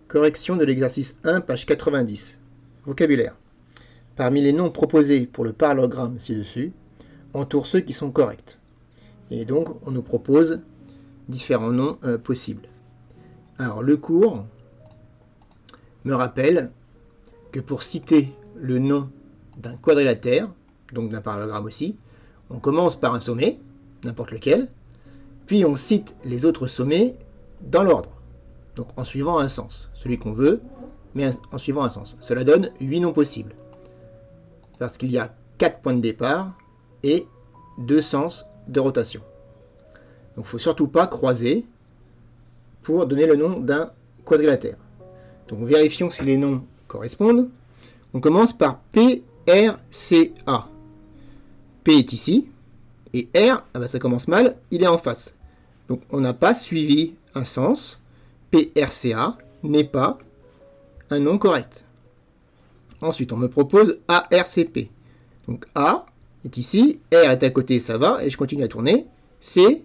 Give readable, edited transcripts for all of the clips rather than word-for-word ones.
Correction de l'exercice 1, page 90. Vocabulaire. Parmi les noms proposés pour le parallélogramme ci-dessus, entoure ceux qui sont corrects. Et donc, on nous propose différents noms possibles. Alors, le cours me rappelle que pour citer le nom d'un quadrilatère, donc d'un parallélogramme aussi, on commence par un sommet, n'importe lequel, puis on cite les autres sommets dans l'ordre, donc en suivant un sens, celui qu'on veut, mais en suivant un sens. Cela donne 8 noms possibles, parce qu'il y a 4 points de départ et 2 sens de rotation. Donc il ne faut surtout pas croiser pour donner le nom d'un quadrilatère. Donc vérifions si les noms correspondent. On commence par PRCA. P est ici, et R, ah ben ça commence mal, il est en face. Donc on n'a pas suivi un sens. PRCA n'est pas un nom correct. Ensuite, on me propose ARCP. Donc A est ici, R est à côté, ça va, et je continue à tourner. C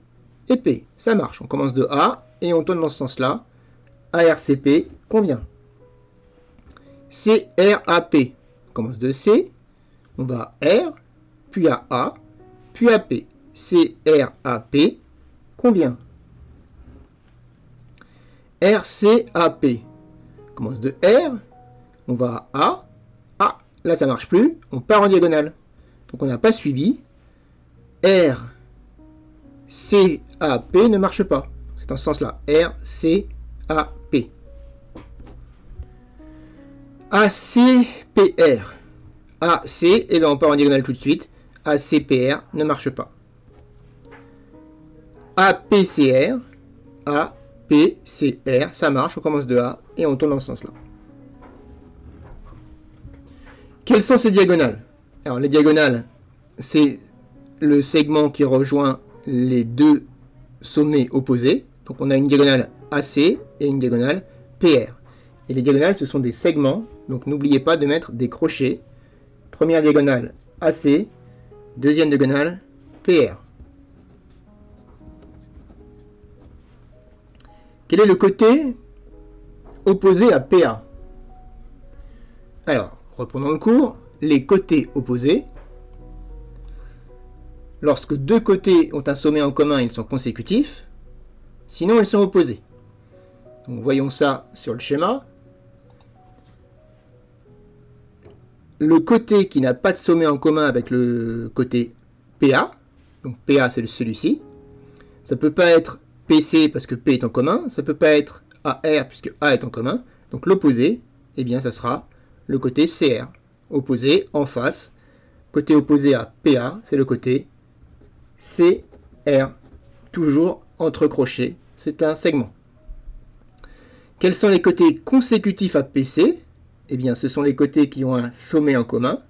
et P, ça marche. On commence de A et on tourne dans ce sens-là. ARCP convient. CRAP, on commence de C, on va à R, puis à A, puis à P. CRAP convient. RCAP, on commence de R, on va à A. Ah, là ça marche plus, on part en diagonale. Donc on n'a pas suivi. RCAP ne marche pas. C'est dans ce sens-là. RCAP. ACPR. AC, et bien on part en diagonale tout de suite. ACPR ne marche pas. APCR. APCR, ça marche, on commence de A et on tourne dans ce sens-là. Quelles sont ces diagonales? Alors les diagonales, c'est le segment qui rejoint les deux sommets opposés. Donc on a une diagonale AC et une diagonale PR. Et les diagonales, ce sont des segments, donc n'oubliez pas de mettre des crochets. Première diagonale AC, deuxième diagonale PR. Quel est le côté opposé à PA? Alors, reprenons le cours. Les côtés opposés, lorsque deux côtés ont un sommet en commun, ils sont consécutifs. Sinon, ils sont opposés. Donc, voyons ça sur le schéma. Le côté qui n'a pas de sommet en commun avec le côté PA, donc PA c'est celui-ci, ça ne peut pas être PC parce que P est en commun, ça ne peut pas être AR puisque A est en commun, donc l'opposé, eh bien ça sera le côté CR, opposé en face, côté opposé à PA, c'est le côté CR, toujours entre crochets, c'est un segment. Quels sont les côtés consécutifs à PC? Eh bien ce sont les côtés qui ont un sommet en commun,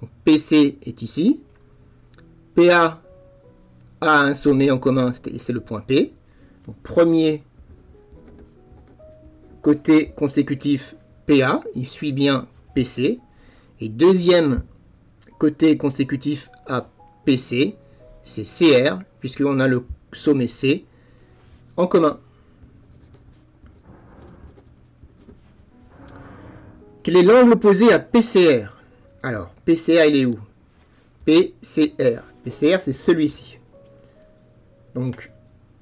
donc PC est ici, PA a un sommet en commun, c'est le point P. Donc, premier côté consécutif PA, il suit bien PC. Et deuxième côté consécutif à PC, c'est CR, puisqu'on a le sommet C en commun. Quel est l'angle opposé à PCR? Alors, PCR, il est où? PCR. PCR, c'est celui-ci. Donc,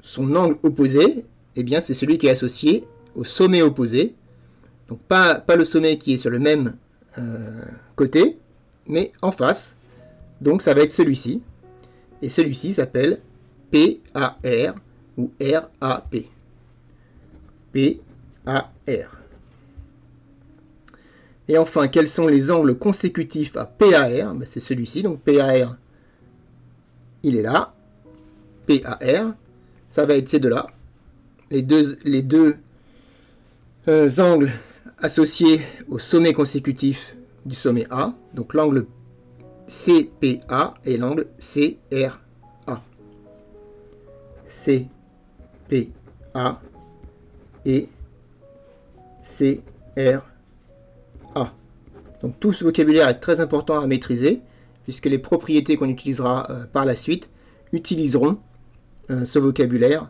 son angle opposé, eh bien, c'est celui qui est associé au sommet opposé. Donc, pas le sommet qui est sur le même côté, mais en face. Donc, ça va être celui-ci. Et celui-ci s'appelle PAR ou RAP. PAR. Et enfin, quels sont les angles consécutifs à PAR? Ben, c'est celui-ci. Donc, PAR, il est là. PAR, ça va être ces deux-là. Les deux angles associés au sommet consécutif du sommet A. Donc l'angle CPA et l'angle CRA. CPA et CRA. Donc tout ce vocabulaire est très important à maîtriser, puisque les propriétés qu'on utilisera par la suite utiliseront ce vocabulaire